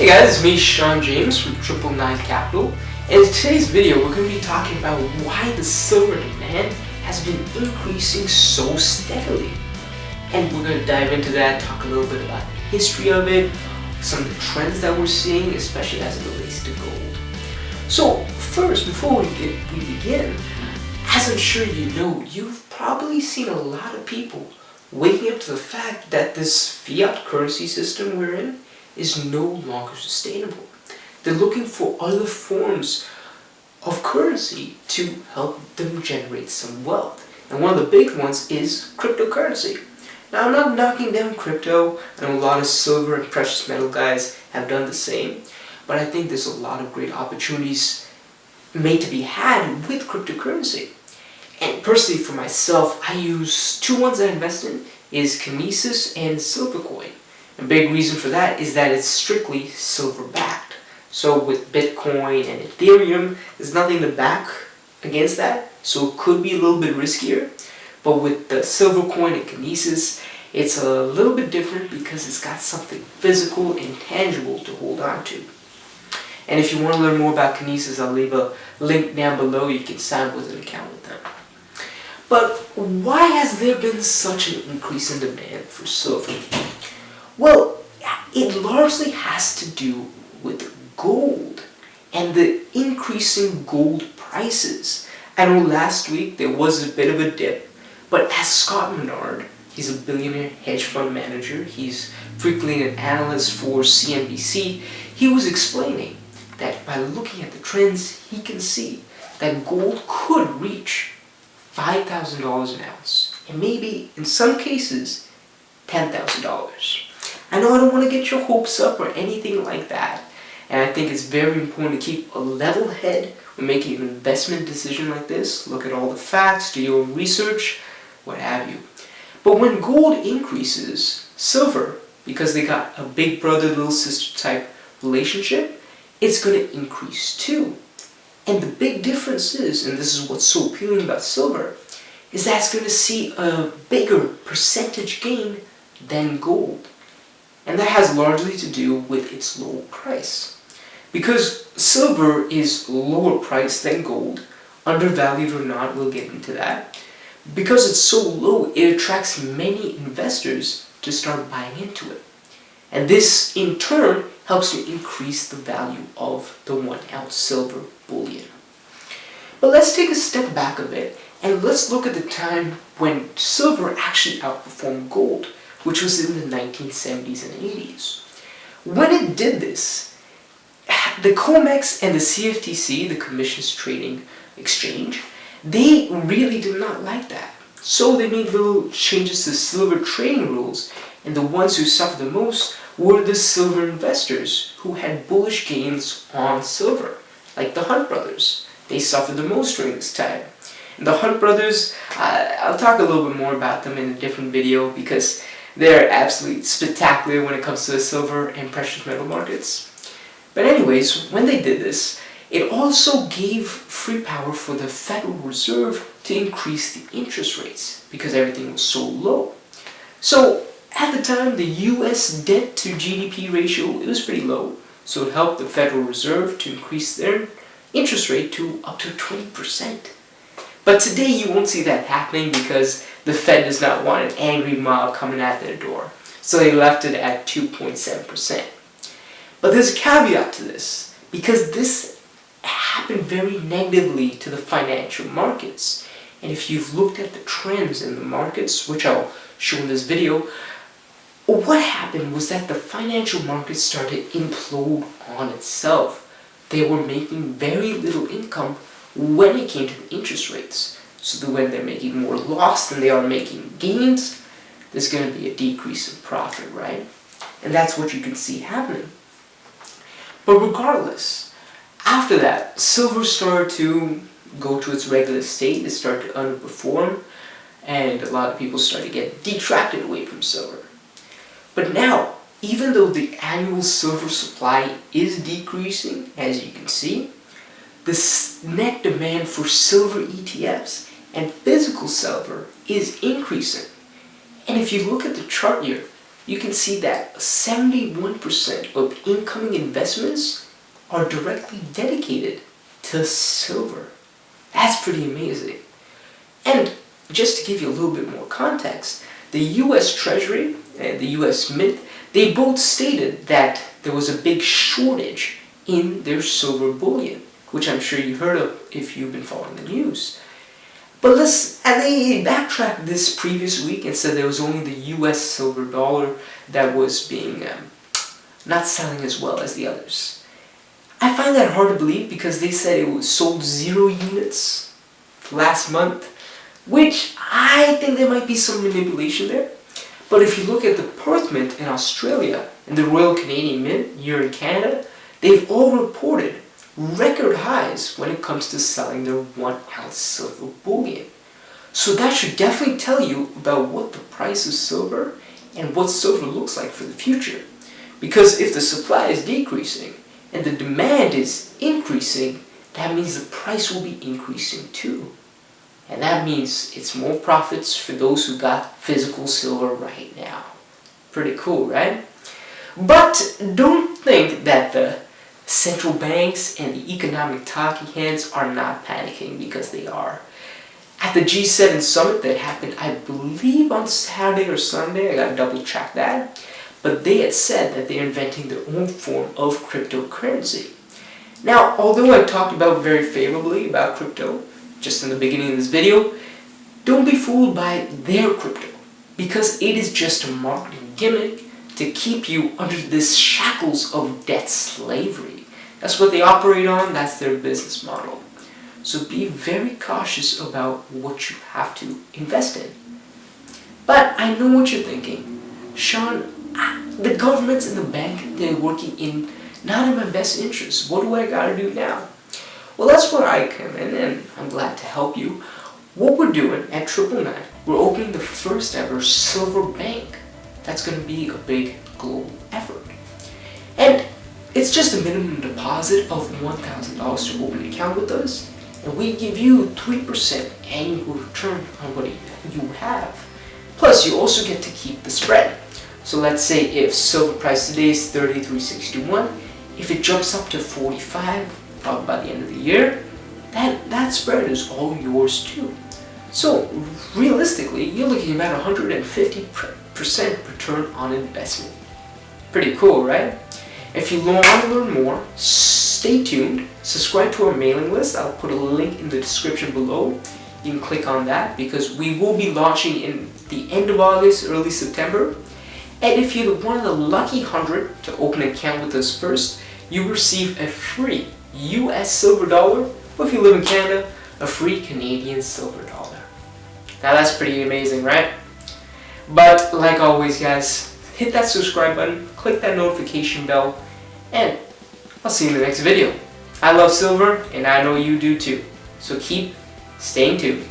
guys, it's me, Sean James from 999 Capital, and in today's video we're going to be talking about why the silver demand has been increasing so steadily. And we're going to dive into that, talk a little bit about the history of it, some of the trends that we're seeing, especially as it relates to gold. So first, before we begin, as I'm sure you know, you've probably seen a lot of people waking up to the fact that this fiat currency system we're in is no longer sustainable. They're looking for other forms of currency to help them generate some wealth. And one of the big ones is cryptocurrency. Now, I'm not knocking down crypto. I know a lot of silver and precious metal guys have done the same, but I think there's a lot of great opportunities made to be had with cryptocurrency. And personally for myself, I use two ones I invest in, is Kinesis and Silvercoin. A big reason for that is that it's strictly silver backed. So with Bitcoin and Ethereum, there's nothing to back against that, so it could be a little bit riskier. But with the Silvercoin and Kinesis, it's a little bit different because it's got something physical and tangible to hold on to. And if you want to learn more about Kinesis, I'll leave a link down below. You can sign up with an account with them. But why has there been such an increase in demand for silver? Well, it largely has to do with gold and the increasing gold prices. I know last week there was a bit of a dip, but as Scott Menard, he's a billionaire hedge fund manager, he's frequently an analyst for CNBC, he was explaining that by looking at the trends, he can see that gold could reach $5,000 an ounce, and maybe in some cases $10,000. I know I don't want to get your hopes up or anything like that, and I think it's very important to keep a level head when making an investment decision like this. Look at all the facts, do your own research, what have you. But when gold increases, silver, because they got a big brother little sister type relationship, it's going to increase too. And the big difference is, and this is what's so appealing about silver, is that it's going to see a bigger percentage gain than gold. And that has largely to do with its low price. Because silver is lower priced than gold, undervalued or not, we'll get into that. Because it's so low, it attracts many investors to start buying into it. And this, in turn, helps to increase the value of the 1 ounce silver bullion. But let's take a step back a bit, and let's look at the time when silver actually outperformed gold, which was in the 1970s and 80s. When it did this, the COMEX and the CFTC, the Commission's Trading Exchange, they really did not like that. So they made little changes to silver trading rules, and the ones who suffered the most were the silver investors who had bullish gains on silver, like the Hunt brothers. They suffered the most during this time. And the Hunt brothers, I'll talk a little bit more about them in a different video because they're absolutely spectacular when it comes to the silver and precious metal markets. But anyways, when they did this, it also gave free power for the Federal Reserve to increase the interest rates because everything was so low. So at the time, the US debt to GDP ratio, it was pretty low. So it helped the Federal Reserve to increase their interest rate to up to 20%. But today you won't see that happening because the Fed does not want an angry mob coming at their door. So they left it at 2.7%. But there's a caveat to this, because this happened very negatively to the financial markets. And if you've looked at the trends in the markets, which I'll show in this video, what happened was that the financial markets started to implode on itself. They were making very little income when it came to the interest rates. So that when they're making more loss than they are making gains, there's going to be a decrease in profit, right? And that's what you can see happening. But regardless, after that, silver started to go to its regular state. It started to underperform, and a lot of people started to get detracted away from silver. But now, even though the annual silver supply is decreasing, as you can see, the net demand for silver ETFs and physical silver is increasing. And if you look at the chart here, you can see that 71% of incoming investments are directly dedicated to silver. That's pretty amazing. And just to give you a little bit more context, the US Treasury and the US Mint, they both stated that there was a big shortage in their silver bullion, which I'm sure you've heard of if you've been following the news. But they backtracked this previous week and said there was only the US silver dollar that was being not selling as well as the others. I find that hard to believe because they said it was sold 0 units last month, which I think there might be some manipulation there. But if you look at the Perth Mint in Australia and the Royal Canadian Mint here in Canada, they've all reported record highs when it comes to selling their 1 ounce silver bullion. So that should definitely tell you about what the price of silver and what silver looks like for the future. Because if the supply is decreasing and the demand is increasing, that means the price will be increasing too. And that means it's more profits for those who got physical silver right now. Pretty cool, right? But don't think that the central banks and the economic talking heads are not panicking, because they are. At the G7 summit that happened, I believe on Saturday or Sunday, I gotta double check that, but they had said that they're inventing their own form of cryptocurrency. Now, although I talked about very favorably about crypto just in the beginning of this video, don't be fooled by their crypto, because it is just a marketing gimmick to keep you under this shackles of debt slavery. That's what they operate on, that's their business model. So be very cautious about what you have to invest in. But I know what you're thinking. Sean, the governments and the bank, they're working in not in my best interest. What do I gotta do now? Well, that's where I come in, and I'm glad to help you. What we're doing at 999, we're opening the first ever silver bank. That's going to be a big global effort. And it's just a minimum deposit of $1,000 to open an account with us, and we give you 3% annual return on what you have. Plus, you also get to keep the spread. So let's say if silver price today is $33.61, if it jumps up to 45, probably by the end of the year, that spread is all yours too. So realistically, you're looking at about 150% return on investment. Pretty cool, right? If you want to learn more, stay tuned. Subscribe to our mailing list. I'll put a link in the description below. You can click on that because we will be launching in the end of August, early September. And if you're one of the lucky 100 to open an account with us first, you receive a free US silver dollar, or if you live in Canada, a free Canadian silver dollar. Now that's pretty amazing, right? But like always, guys, hit that subscribe button, click that notification bell, and I'll see you in the next video. I love silver, and I know you do too. So keep staying tuned.